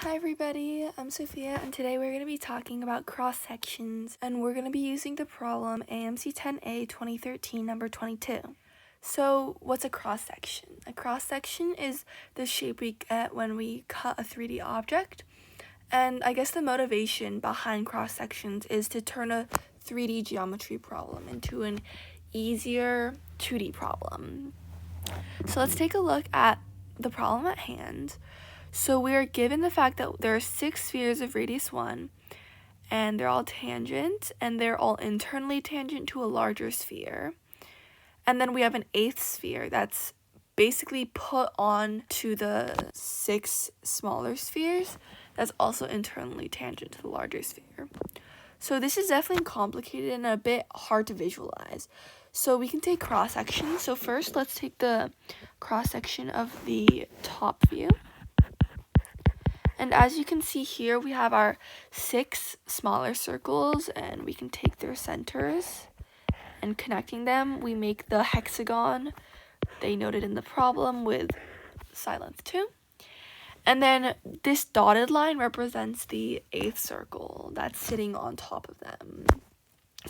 Hi everybody, I'm Sophia, and today we're going to be talking about cross-sections, and we're going to be using the problem AMC 10A 2013 number 22. So what's a cross-section? A cross-section is the shape we get when we cut a 3D object, and I guess the motivation behind cross-sections is to turn a 3D geometry problem into an easier 2D problem. So let's take a look at the problem at hand. So we are given the fact that there are 6 spheres of radius 1, and they're all tangent, and they're all internally tangent to a larger sphere. And then we have an 8th sphere that's basically put on to the 6 smaller spheres that's also internally tangent to the larger sphere. So this is definitely complicated and a bit hard to visualize. So we can take cross-section. So first, let's take the cross-section of the top view. And as you can see here, we have our 6 smaller circles, and we can take their centers, and connecting them, we make the hexagon they noted in the problem with side length 2. And then this dotted line represents the 8th circle that's sitting on top of them,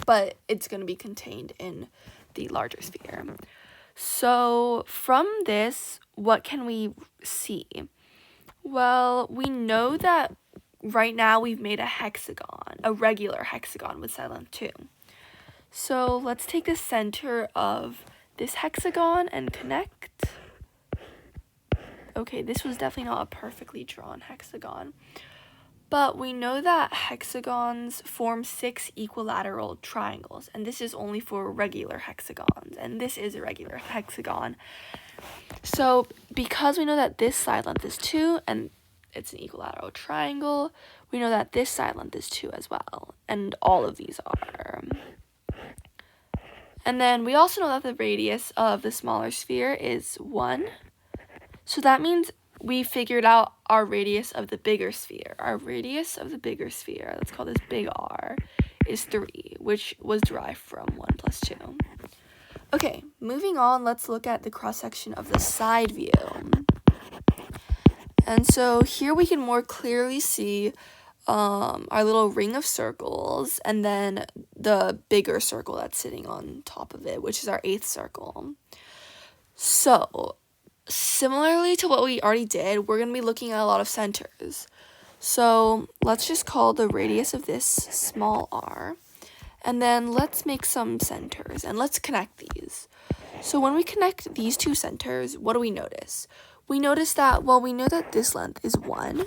but it's going to be contained in the larger sphere. So from this, what can we see? Well, we know that right now we've made a hexagon, a regular hexagon with side length 2. So let's take the center of this hexagon and connect. Okay, this was definitely not a perfectly drawn hexagon, but we know that hexagons form 6 equilateral triangles, and this is only for regular hexagons, and this is a regular hexagon. So because we know that this side length is 2 and it's an equilateral triangle, we know that this side length is 2 as well, and all of these are. And then we also know that the radius of the smaller sphere is 1. So that means we figured out our radius of the bigger sphere. Our radius of the bigger sphere, let's call this big R, is 3, which was derived from 1 plus 2. Okay, moving on, let's look at the cross-section of the side view. And so here we can more clearly see our little ring of circles, and then the bigger circle that's sitting on top of it, which is our 8th circle. So similarly to what we already did, we're going to be looking at a lot of centers. So let's just call the radius of this small r. And then let's make some centers, and let's connect these. So when we connect these 2 centers, what do we notice? We notice that, well, we know that this length is 1,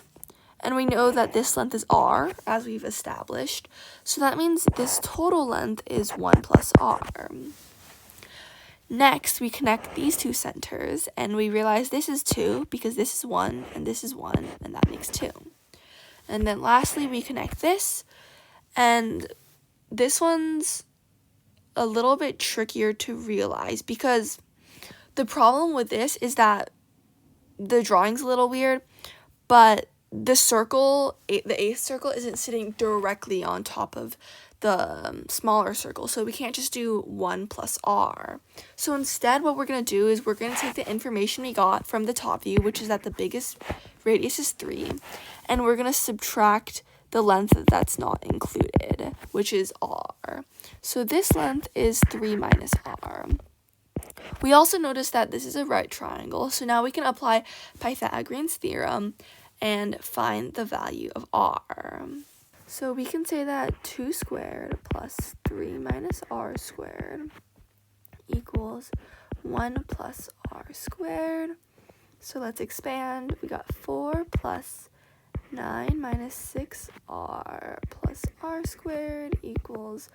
and we know that this length is r, as we've established. So that means this total length is 1 plus r. Next, we connect these 2 centers, and we realize this is 2, because this is 1, and this is 1, and that makes 2. And then lastly, we connect this, and this one's a little bit trickier to realize because the problem with this is that the drawing's a little weird, but the circle, the 8th circle, isn't sitting directly on top of the smaller circle, so we can't just do 1 plus r. So instead, what we're going to do is we're going to take the information we got from the top view, which is that the biggest radius is 3, and we're going to subtract the length that's not included, which is r. So this length is 3 minus r. We also notice that this is a right triangle, so now we can apply Pythagorean's theorem and find the value of r. So we can say that 2 squared plus 3 minus r squared equals 1 plus r squared. So let's expand. We got 4 plus 9 minus 6r plus r squared equals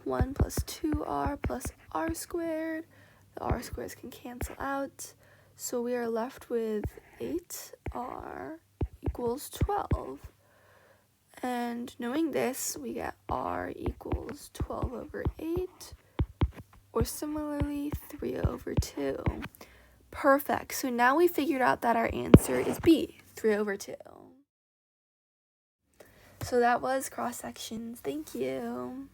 1 plus 2r plus r squared. The r squares can cancel out, so we are left with 8r equals 12. And knowing this, we get r equals 12 over 8, or similarly 3 over 2. Perfect. So now we figured out that our answer is B, 3 over 2. So that was cross sections. Thank you.